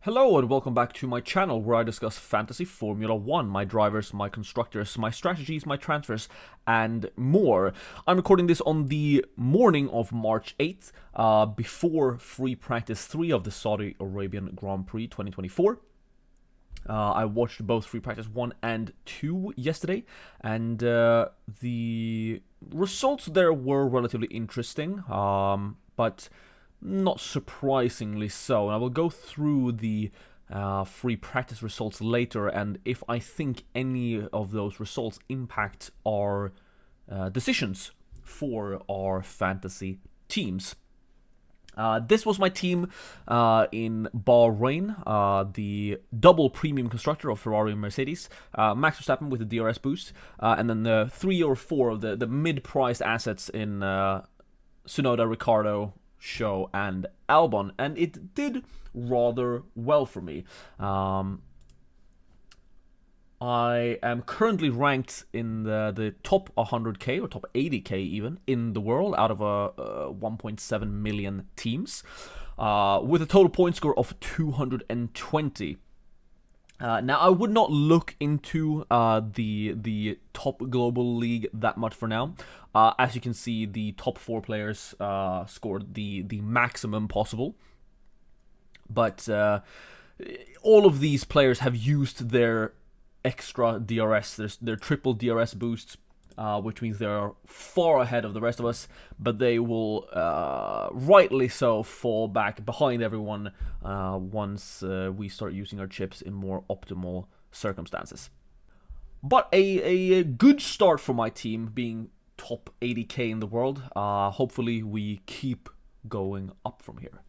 Hello and welcome back to my channel where I discuss fantasy Formula 1, my drivers, my constructors, my strategies, my transfers, and more. I'm recording this on the morning of March 8th, before free practice 3 of the Saudi Arabian Grand Prix 2024. I watched both free practice 1 and 2 yesterday, and the results there were relatively interesting, but not surprisingly so. And I will go through the free practice results later, and if I think any of those results impact our decisions for our fantasy teams. This was my team in Bahrain, the double premium constructor of Ferrari and Mercedes, Max Verstappen with the DRS boost, and then the 3 or 4 of the mid-priced assets in Tsunoda, Ricciardo, Show, and Albon, and it did rather well for me. I am currently ranked in the top 100k or top 80k even in the world out of 1.7 million teams, with a total point score of 220. Now, I would not look into the top global league that much for now. As you can see, the top 4 players scored the maximum possible. But all of these players have used their extra DRS, their triple DRS boosts, which means they're far ahead of the rest of us, but they will rightly so fall back behind everyone once we start using our chips in more optimal circumstances. But a good start for my team, being top 80k in the world. Hopefully we keep going up from here.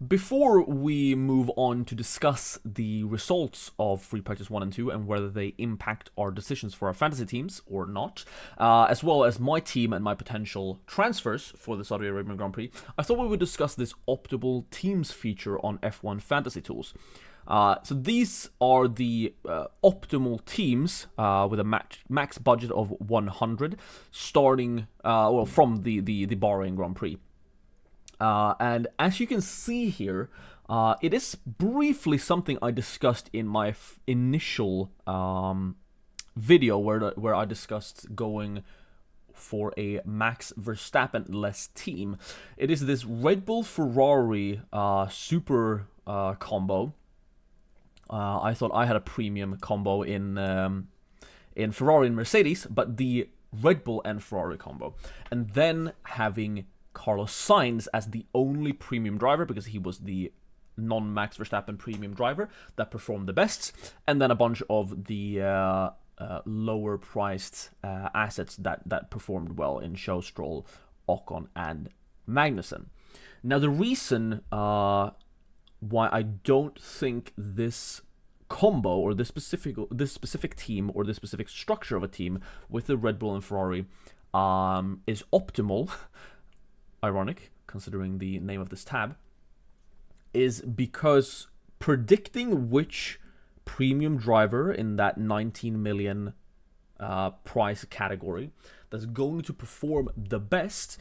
Before we move on to discuss the results of free practice 1 and 2 and whether they impact our decisions for our fantasy teams or not, as well as my team and my potential transfers for the Saudi Arabian Grand Prix, I thought we would discuss this optimal teams feature on F1 Fantasy Tools. So these are the optimal teams with a max budget of 100, starting from the Bahrain Grand Prix. And as you can see here, it is briefly something I discussed in my initial video where I discussed going for a Max Verstappen-less team. It is this Redbull Ferrari super combo. I thought I had a premium combo in Ferrari and Mercedes, but the Red Bull and Ferrari combo. And then having Carlos Sainz as the only premium driver, because he was the non-Max Verstappen premium driver that performed the best, and then a bunch of the lower priced assets that performed well in Show, Stroll, Ocon, and Magnussen. Now, the reason why I don't think this combo or this specific team or this specific structure of a team with the Red Bull and Ferrari is optimal, ironic considering the name of this tab, is because predicting which premium driver in that 19 million price category that's going to perform the best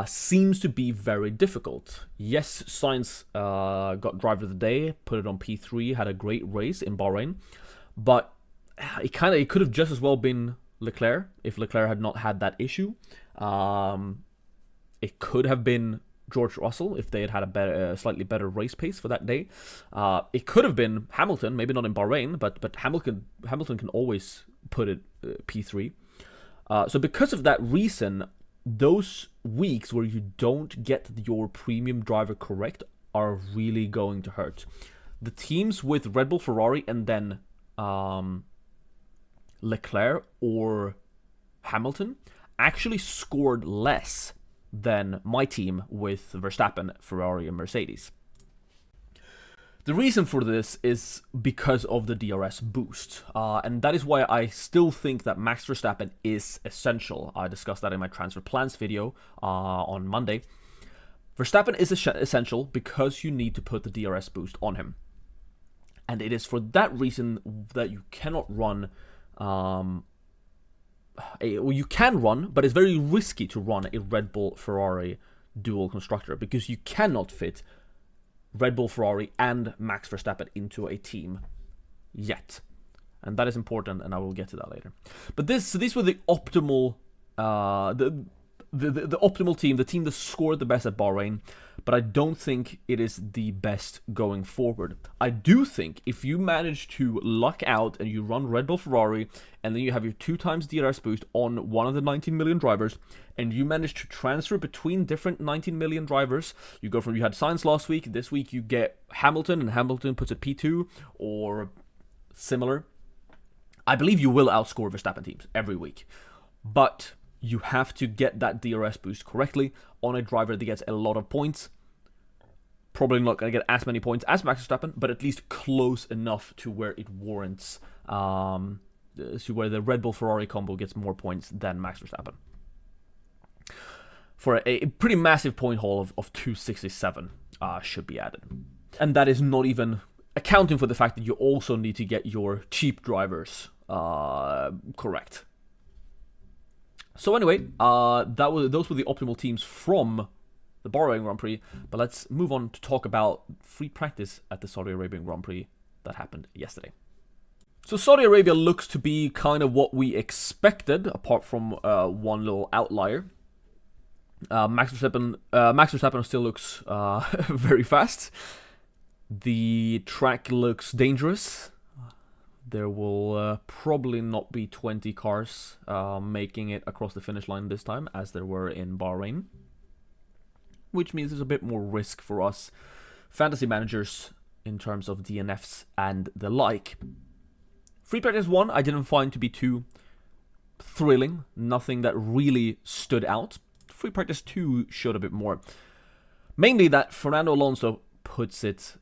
seems to be very difficult. Yes, Sainz got driver of the day, put it on P3, had a great race in Bahrain, but it could have just as well been Leclerc if Leclerc had not had that issue. It could have been George Russell if they had had a slightly better race pace for that day. It could have been Hamilton, maybe not in Bahrain, but Hamilton can always put it P3. So because of that reason, those weeks where you don't get your premium driver correct are really going to hurt. The teams with Red Bull, Ferrari, and then Leclerc or Hamilton actually scored less than my team with Verstappen, Ferrari, and Mercedes. The reason for this is because of the DRS boost, and that is why I still think that Max Verstappen is essential. I discussed that in my transfer plans video on Monday. Verstappen is essential because you need to put the DRS boost on him. And it is for that reason that you cannot run you can run, but it's very risky to run a Red Bull Ferrari dual constructor because you cannot fit Red Bull, Ferrari, and Max Verstappen into a team yet. And that is important, and I will get to that later. But these were the optimal, the optimal team, the team that scored the best at Bahrain. But I don't think it is the best going forward. I do think if you manage to luck out and you run Red Bull, Ferrari, and then you have your 2 times DRS boost on one of the 19 million drivers, and you manage to transfer between different 19 million drivers, you go from, you had Sainz last week, this week you get Hamilton, and Hamilton puts it P2, or similar. I believe you will outscore Verstappen teams every week. But you have to get that DRS boost correctly on a driver that gets a lot of points. Probably not going to get as many points as Max Verstappen, but at least close enough to where it warrants, to where the Red Bull Ferrari combo gets more points than Max Verstappen. For a pretty massive point haul of 267 should be added. And that is not even accounting for the fact that you also need to get your cheap drivers correct. So anyway, those were the optimal teams from the Bahrain Grand Prix, but let's move on to talk about free practice at the Saudi Arabian Grand Prix that happened yesterday. So Saudi Arabia looks to be kind of what we expected, apart from one little outlier. Max Verstappen still looks very fast. The track looks dangerous. There will probably not be 20 cars making it across the finish line this time, as there were in Bahrain. Which means there's a bit more risk for us fantasy managers in terms of DNFs and the like. Free Practice 1 I didn't find to be too thrilling. Nothing that really stood out. Free Practice 2 showed a bit more. Mainly that Fernando Alonso puts it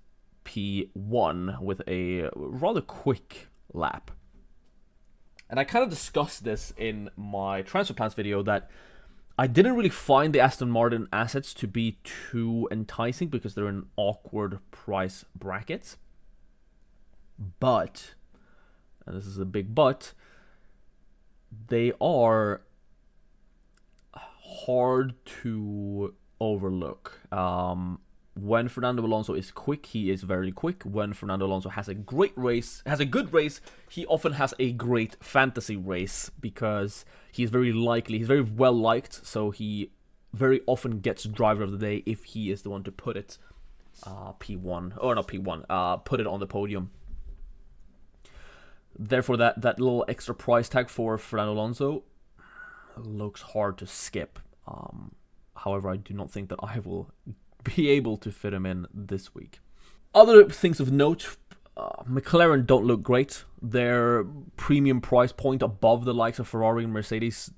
P1 with a rather quick lap. And I kind of discussed this in my transfer plans video that I didn't really find the Aston Martin assets to be too enticing because they're in awkward price brackets. But, and this is a big but, they are hard to overlook. When Fernando Alonso is quick, he is very quick. When Fernando Alonso has a good race, he often has a great fantasy race because he's very well liked, so he very often gets driver of the day if he is the one to put it put it on the podium. Therefore, that little extra price tag for Fernando Alonso looks hard to skip. However, I do not think that I will be able to fit him in this week. Other things of note, McLaren don't look great. Their premium price point above the likes of Ferrari and Mercedes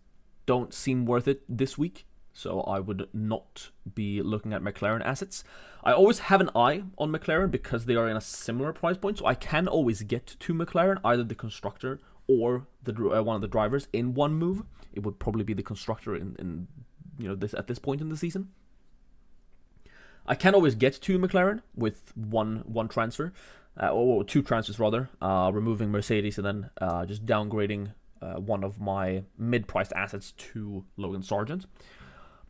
don't seem worth it this week, so I would not be looking at McLaren assets. I always have an eye on McLaren because they are in a similar price point, so I can always get to McLaren, either the Constructor or one of the drivers in one move. It would probably be the Constructor in at this point in the season. I can always get to McLaren with one transfer, or 2 transfers rather, removing Mercedes and then just downgrading one of my mid-priced assets to Logan Sargent.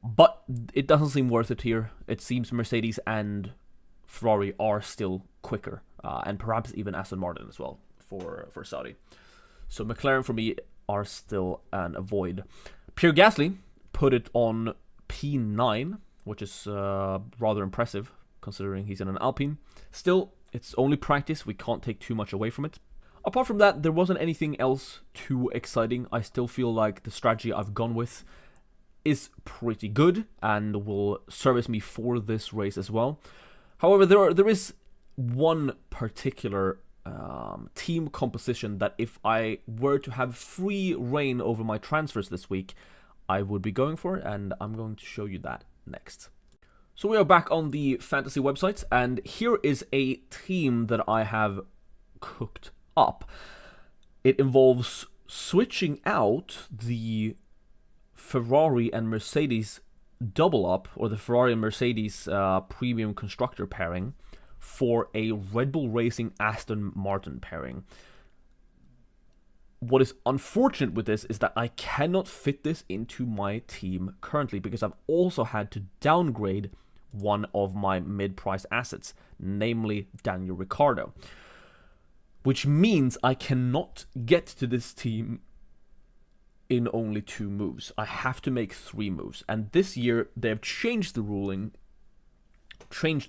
But it doesn't seem worth it here. It seems Mercedes and Ferrari are still quicker, and perhaps even Aston Martin as well for Saudi. So McLaren for me are still an avoid. Pierre Gasly put it on P9, which is rather impressive, considering he's in an Alpine. Still, it's only practice, we can't take too much away from it. Apart from that, there wasn't anything else too exciting. I still feel like the strategy I've gone with is pretty good, and will service me for this race as well. However, there is one particular team composition that if I were to have free reign over my transfers this week, I would be going for, and I'm going to show you that next. So we are back on the fantasy website, and here is a team that I have cooked up. It involves switching out the Ferrari and Mercedes double up, or the Ferrari and Mercedes premium constructor pairing, for a Red Bull Racing Aston Martin pairing. What is unfortunate with this is that I cannot fit this into my team currently, because I've also had to downgrade one of my mid-price assets, namely Daniel Ricciardo. Which means I cannot get to this team in only 2 moves. I have to make 3 moves. And this year, they've changed the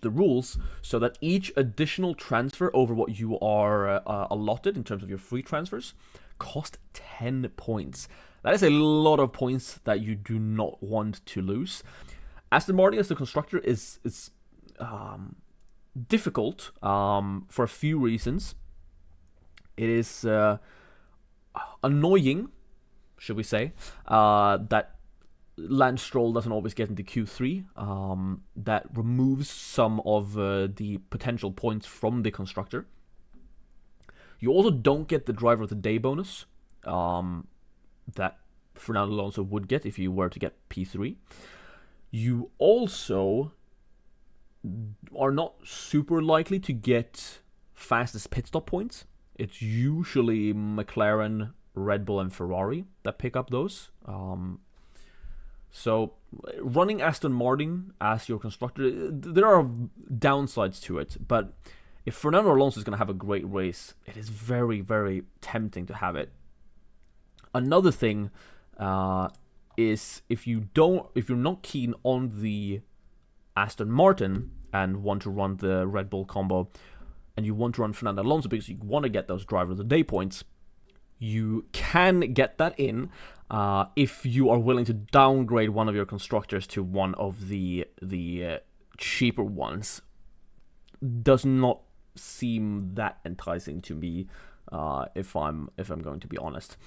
rules so that each additional transfer over what you are allotted in terms of your free transfers cost 10 points. That is a lot of points that you do not want to lose. Aston Martin as the constructor is difficult for a few reasons. It is annoying, should we say, that Lance Stroll doesn't always get into Q3. That removes some of the potential points from the constructor. You also don't get the driver of the day bonus that Fernando Alonso would get if you were to get P3. You also are not super likely to get fastest pit stop points. It's usually McLaren, Red Bull, and Ferrari that pick up those. So running Aston Martin as your constructor, there are downsides to it, but if Fernando Alonso is going to have a great race, it is very, very tempting to have it. Another thing is if you're not keen on the Aston Martin and want to run the Red Bull combo, and you want to run Fernando Alonso because you want to get those driver of the day points, you can get that in if you are willing to downgrade one of your constructors to one of the cheaper ones. Does not seem that enticing to me, if I'm going to be honest.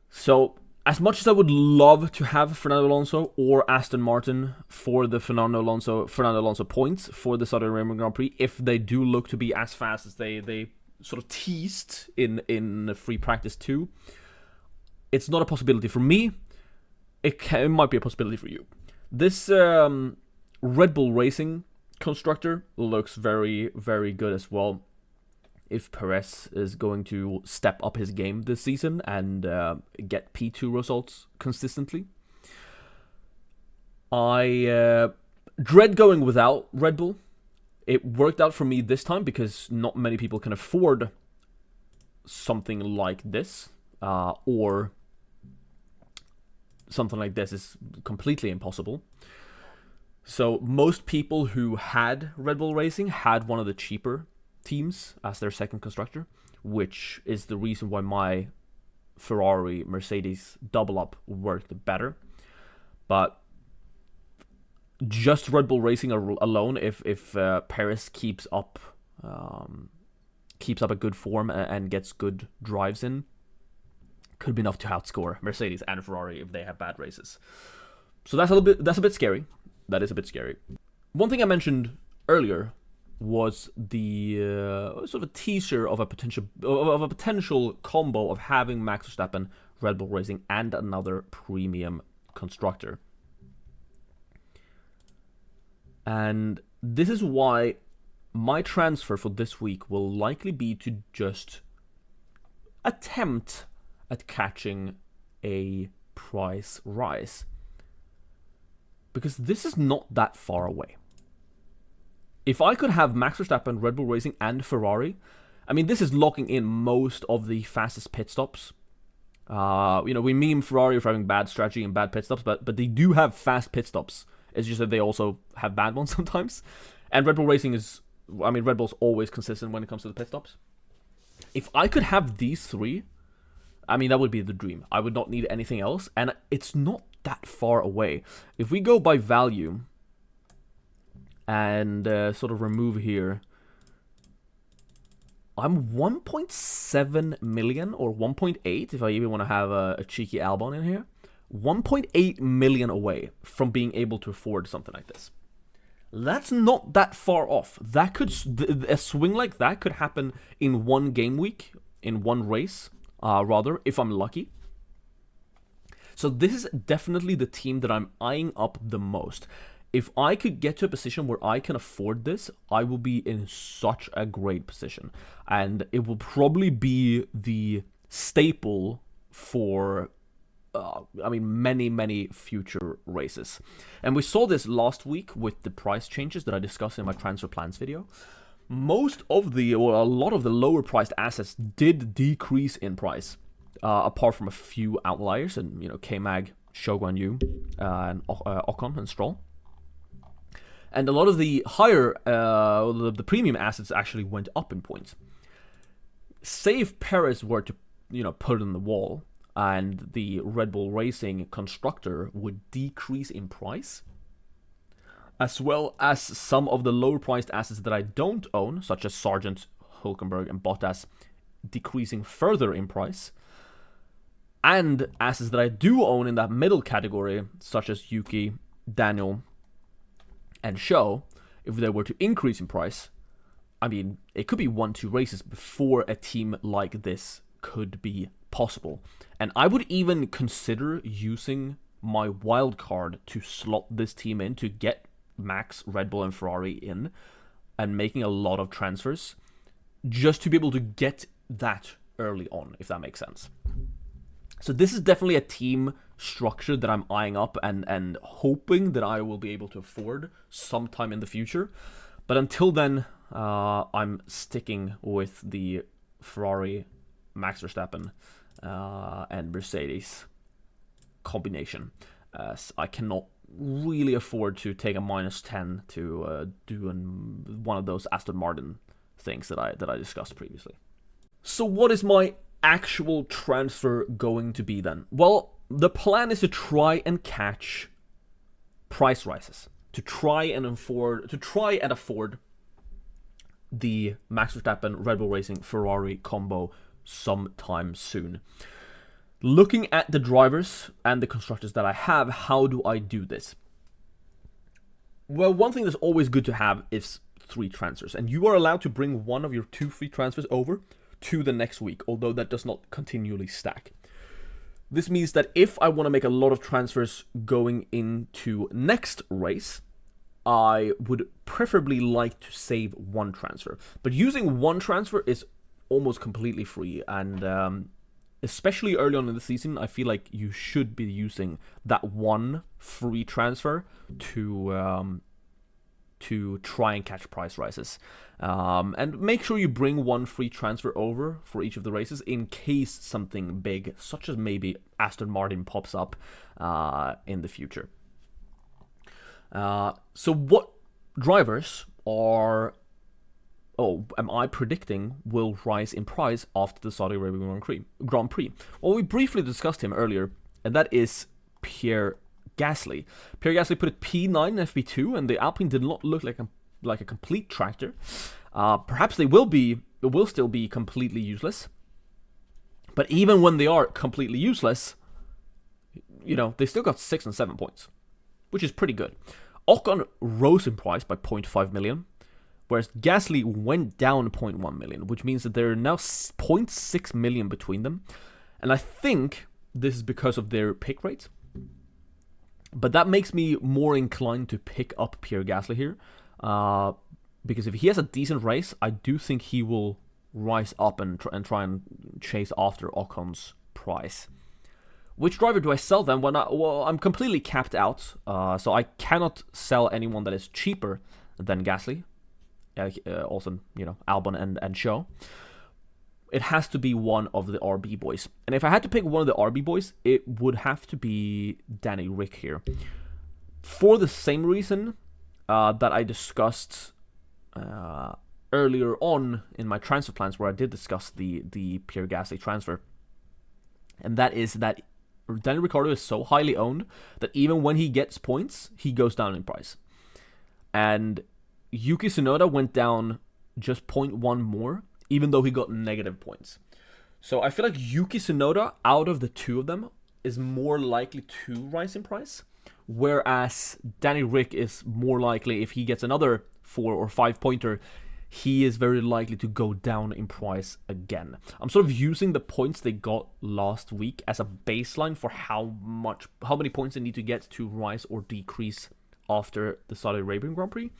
So, as much as I would love to have Fernando Alonso or Aston Martin for the Fernando Alonso points for the Saudi Arabian Grand Prix, if they do look to be as fast as they sort of teased in free practice 2, it's not a possibility for me. It might be a possibility for you. This Red Bull Racing constructor looks very, very good as well. If Perez is going to step up his game this season and get P2 results consistently. I dread going without Red Bull. It worked out for me this time because not many people can afford something like this, or something like this is completely impossible. So most people who had Red Bull Racing had one of the cheaper teams as their second constructor, which is the reason why my Ferrari Mercedes double up worked better. But just Red Bull Racing alone, if Perez keeps up a good form and gets good drives in, could be enough to outscore Mercedes and Ferrari if they have bad races. So that's a bit scary. That is a bit scary. One thing I mentioned earlier was the sort of a teaser of a potential combo of having Max Verstappen, Red Bull Racing, and another premium constructor. And this is why my transfer for this week will likely be to just attempt at catching a price rise. Because this is not that far away. If I could have Max Verstappen, Red Bull Racing, and Ferrari, I mean, this is locking in most of the fastest pit stops. We meme Ferrari for having bad strategy and bad pit stops, but they do have fast pit stops. It's just that they also have bad ones sometimes. And Red Bull Racing Red Bull's always consistent when it comes to the pit stops. If I could have these 3, that would be the dream. I would not need anything else, and it's not that far away. If we go by value and sort of remove here, I'm 1.7 million or 1.8 if I even want to have a cheeky Albon in here. 1.8 million away from being able to afford something like this. That's not that far off. A swing like that could happen in one game week, in one race, rather, if I'm lucky. So this is definitely the team that I'm eyeing up the most. If I could get to a position where I can afford this, I will be in such a great position. And it will probably be the staple for many future races. And we saw this last week with the price changes that I discussed in my transfer plans video. A lot of the lower priced assets did decrease in price, apart from a few outliers, and K-Mag, Shogun Yu, and Ocon and Stroll. And a lot of the higher, the premium assets actually went up in points. Say if Perez were to, put it on the wall, and the Red Bull Racing Constructor would decrease in price, as well as some of the lower priced assets that I don't own, such as Sargent, Hülkenberg, and Bottas, decreasing further in price, and assets that I do own in that middle category, such as Yuki, Daniel, and Show, if they were to increase in price, it could be 1-2 races before a team like this could be possible. And I would even consider using my wild card to slot this team in to get Max, Red Bull, and Ferrari in, and making a lot of transfers, just to be able to get that early on, if that makes sense. So this is definitely a team structure that I'm eyeing up and hoping that I will be able to afford sometime in the future. But until then, I'm sticking with the Ferrari, Max Verstappen, and Mercedes combination, as I cannot really afford to take a -10 to do one of those Aston Martin things that I discussed previously. So what is my actual transfer going to be then? Well, the plan is to try and catch price rises, to try and afford the Max Verstappen, Red Bull Racing, Ferrari combo sometime soon. Looking at the drivers and the constructors that I have, how do I do this? Well, one thing that's always good to have is 3 transfers, and you are allowed to bring one of your 2 free transfers over to the next week, although that does not continually stack. This means that if I want to make a lot of transfers going into next race, I would preferably like to save 1 transfer. But using 1 transfer is almost completely free, and especially early on in the season, I feel like you should be using that 1 free transfer to try and catch price rises. And make sure you bring 1 free transfer over for each of the races in case something big, such as maybe Aston Martin, pops up in the future. So what drivers am I predicting will rise in price after the Saudi Arabian Grand Prix? Well, we briefly discussed him earlier, and that is Pierre Gasly. Pierre Gasly put it P9 in FP2, and the Alpine did not look like a complete tractor. Perhaps they will still be completely useless. But even when they are completely useless, they still got 6 and 7 points, which is pretty good. Ocon rose in price by 0.5 million, whereas Gasly went down 0.1 million, which means that there are now 0.6 million between them. And I think this is because of their pick rate. But that makes me more inclined to pick up Pierre Gasly here. Because if he has a decent race, I do think he will rise up and try and chase after Ocon's price. Which driver do I sell then? Well, I'm completely capped out, so I cannot sell anyone that is cheaper than Gasly. Also, Albon and Shaw. It has to be one of the RB boys. And if I had to pick one of the RB boys, it would have to be Danny Rick here. For the same reason that I discussed earlier on in my transfer plans, where I did discuss the Pierre Gasly transfer. And that is that Daniel Ricciardo is so highly owned that even when he gets points, he goes down in price. And Yuki Tsunoda went down just 0.1 more, even though he got negative points. So I feel like Yuki Tsunoda, out of the 2 of them, is more likely to rise in price, whereas Danny Rick is more likely, if he gets another 4 or 5 pointer, he is very likely to go down in price again. I'm sort of using the points they got last week as a baseline for how many points they need to get to rise or decrease after the Saudi Arabian Grand Prix.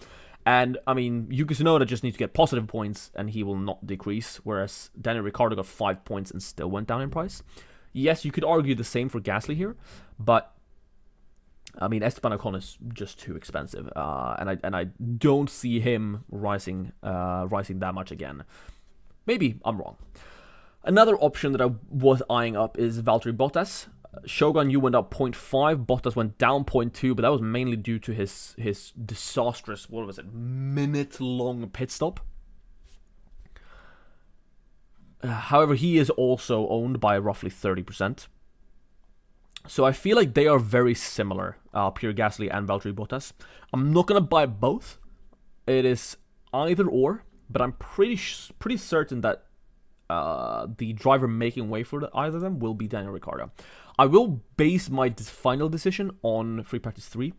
And, Yuki Tsunoda just needs to get positive points and he will not decrease, whereas Daniel Ricciardo got 5 points and still went down in price. Yes, you could argue the same for Gasly here, but I mean, Esteban Ocon is just too expensive, and I don't see him rising that much again. Maybe I'm wrong. Another option that I was eyeing up is Valtteri Bottas. Shogun, you went up 0.5, Bottas went down 0.2, but that was mainly due to his disastrous, what was it, minute-long pit stop. However, he is also owned by roughly 30%. So I feel like they are very similar, Pierre Gasly and Valtteri Bottas. I'm not going to buy both. It is either or, but I'm pretty certain that the driver making way for either of them will be Daniel Ricciardo. I will base my final decision on Free Practice 3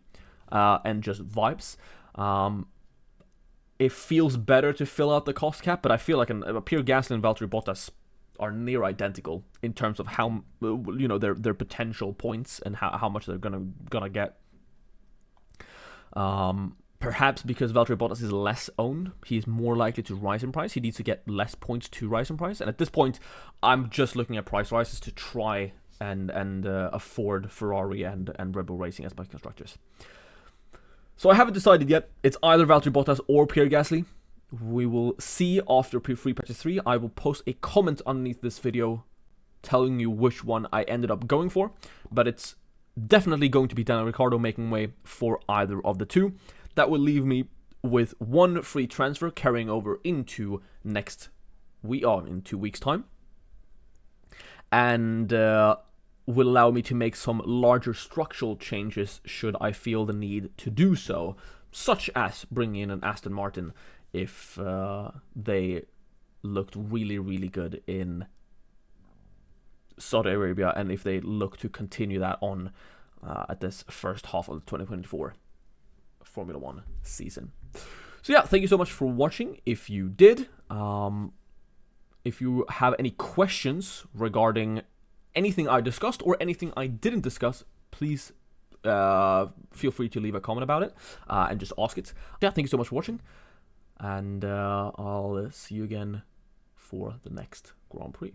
and just vibes. It feels better to fill out the cost cap, but I feel like Pierre Gasly and Valtteri Bottas are near identical in terms of how, you know, their potential points and how much they're gonna get. Perhaps because Valtteri Bottas is less owned, he's more likely to rise in price. He needs to get less points to rise in price. And at this point, I'm just looking at price rises to try and afford Ferrari and Red Bull Racing as my constructors. So I haven't decided yet. It's either Valtteri Bottas or Pierre Gasly. We will see after Free Practice 3. I will post a comment underneath this video telling you which one I ended up going for. But it's definitely going to be Daniel Ricciardo making way for either of the two. That will leave me with one free transfer carrying over into in 2 weeks' time. And will allow me to make some larger structural changes should I feel the need to do so, such as bringing in an Aston Martin if they looked really, really good in Saudi Arabia, and if they look to continue that on at this first half of the 2024 Formula 1 season. So yeah, thank you so much for watching. If you did, if you have any questions regarding anything I discussed or anything I didn't discuss, please feel free to leave a comment about it and just ask it. Yeah, thank you so much for watching, and I'll see you again for the next Grand Prix.